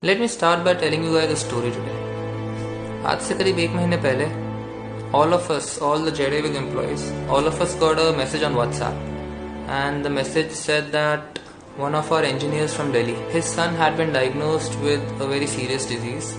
Let me start by telling you guys a story today. आज से करीब एक महीने पहले all of us, all the JDavis employees, all of us got a message on WhatsApp, and the message said that one of our engineers from Delhi, his son had been diagnosed with a very serious disease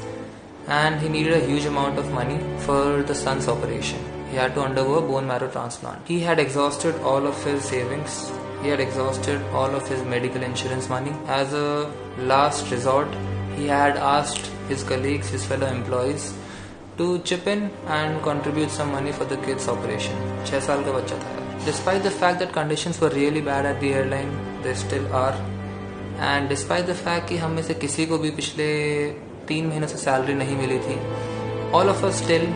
and he needed a huge amount of money for the son's operation. He had to undergo a bone marrow transplant. He had exhausted all of his savings. He had exhausted all of his medical insurance money. As a last resort, he had asked his colleagues, his fellow employees, to chip in and contribute some money for the kid's operation. 6 साल का बच्चा था. Despite the fact that conditions were really bad at the airline, they still are, and despite the fact कि हम में से किसी को भी पिछले 3 महीनों से सैलरी नहीं मिली थी, all of us still,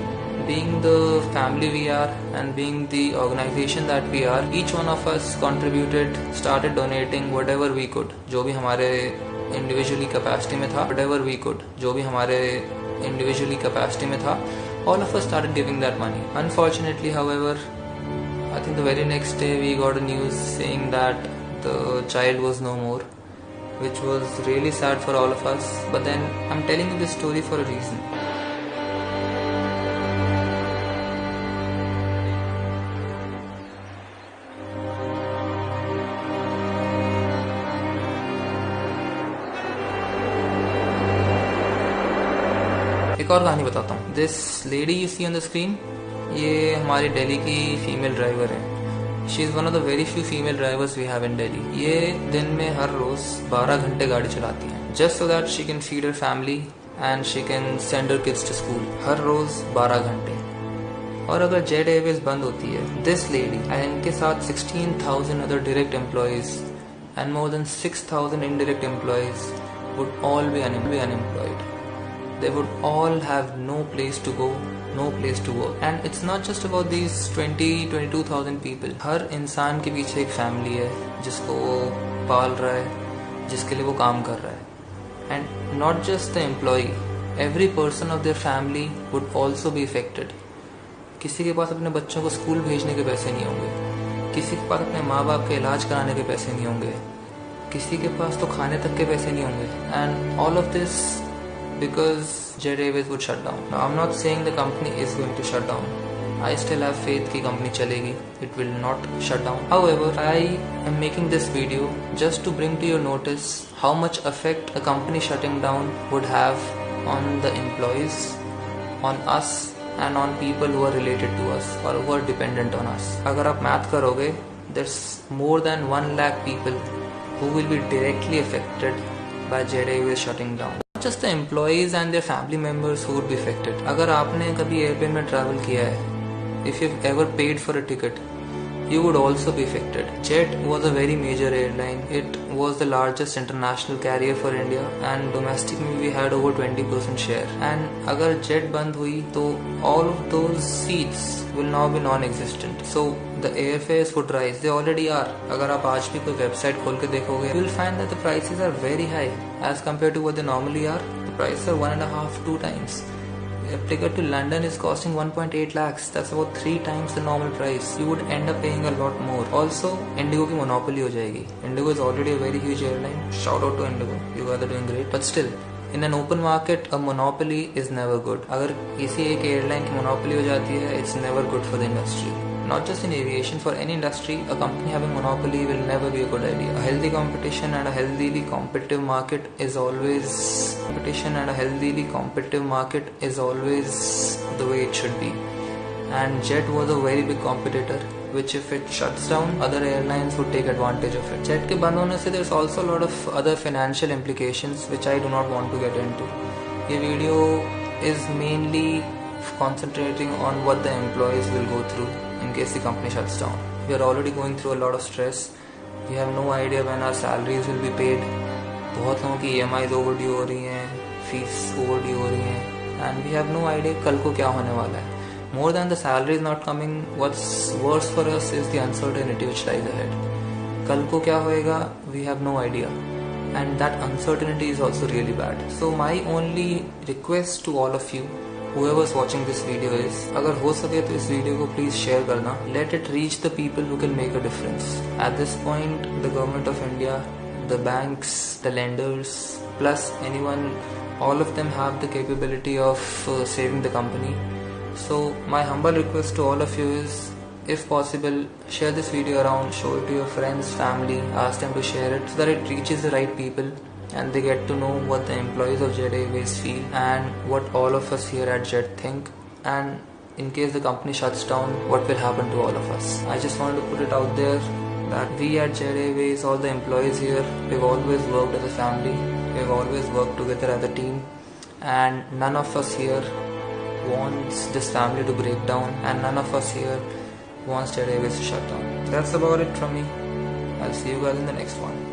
being the family we are and being the organization that we are, each one of us contributed, started donating whatever we could, जो भी हमारे individually capacity में था, whatever we could, जो भी हमारे individually capacity में था, all of us started giving that money. Unfortunately, however, I think the very next day we got a news saying that the child was no more, which was really sad for all of us. But then I'm telling you this story for a reason. एक और कहानी बताता हूँ. This lady you see on the screen, ये हमारी दिल्ली की female driver है. She is one of the very few female drivers we have in Delhi. ये दिन में हर रोज 12 घंटे गाड़ी चलाती हैं, just so that she can feed her family and she can send her kids to school. हर रोज 12 घंटे. और अगर जेट एयरवेज बंद होती है, दिस लेडी एंड इनके साथ 16,000 other direct employees and more than 6,000 indirect employees would all B unemployed. They would all have no place to go, no place to work. And it's not just about these 22,000 people. हर इंसान के पीछे एक family है जिसको वो पाल रहा है, जिसके लिए वो काम कर रहा है. And not just the employee, every person of their family would also be affected. किसी के पास अपने बच्चों को स्कूल भेजने के पैसे नहीं होंगे, किसी के पास अपने माँ बाप के इलाज कराने के पैसे नहीं होंगे, किसी के पास तो खाने तक के पैसे नहीं होंगे. And all of this because JDavis would shut down. Now I'm not saying the company is going to shut down. I still have faith कि company चलेगी. It will not shut down. However, I am making this video just to bring to your notice how much effect a company shutting down would have on the employees, on us, and on people who are related to us or who are dependent on us. अगर आप math करोगे, there's more than 1 lakh people who will be directly affected by JDavis shutting down. Just the employees and their family members who would be affected. अगर आपने कभी airplane में travel किया है, if you've ever paid for a ticket, you would also be affected. Jet was a very major airline. It was the largest international carrier for India, and domestic में we had over 20% share. And अगर Jet बंद हुई तो all of those seats will now be non-existent. So the airfares would rise. They already are. अगर आप आज भी कोई वेबसाइट खोल के देखोगे, you will find that the prices are very high as compared to what they normally are. The prices are 1.5, 2 times. A ticket to London is costing 1.8 lakhs. That's about 3 times the normal price. You would end up paying a lot more. Also, Indigo की monopoly हो जाएगी. Indigo is already a very huge airline. Shout out to Indigo. You guys are doing great. But still, in an open market, a monopoly is never good. अगर किसी एक airline की monopoly हो जाती है, it's never good for the industry. Not just in aviation, for any industry, a company having monopoly will never be a good idea. A healthy competition and a healthily competitive market is always the way it should be. And Jet was a very big competitor, which if it shuts down, other airlines would take advantage of it. Jet के बंद होने से there's also a lot of other financial implications which I do not want to get into. ये video is mainly concentrating on what the employees will go through in case the company shuts down. We are already going through a lot of stress. We have no idea when our salaries will be paid. बहुत लोगों की EMIs overdue हो रही हैं, fees overdue हो रही हैं, and we have no idea कल को क्या होने वाला है. More than the salaries not coming, what's worse for us is the uncertainty which lies ahead. कल को क्या होएगा, we have no idea, and that uncertainty is also really bad. So my only request to all of you, whoever's watching this video, is अगर हो सके तो इस video को प्लीज शेयर करना. Let it reach the people who can make a difference. At this point, the government of India, the banks, the lenders, Plus all of them have the capability of saving the company. So my humble request to all of you is, if possible, share this video around, show it to your friends, family, ask them to share it so that it reaches the right people and they get to know what the employees of Jet Airways feel and what all of us here at Jet think, and in case the company shuts down, what will happen to all of us. I just wanted to put it out there that we at Jet Airways, all the employees here, we've always worked as a family, we've always worked together as a team, and none of us here wants this family to break down, and none of us here wants Jet Airways to shut down. That's about it from me. I'll see you guys in the next one.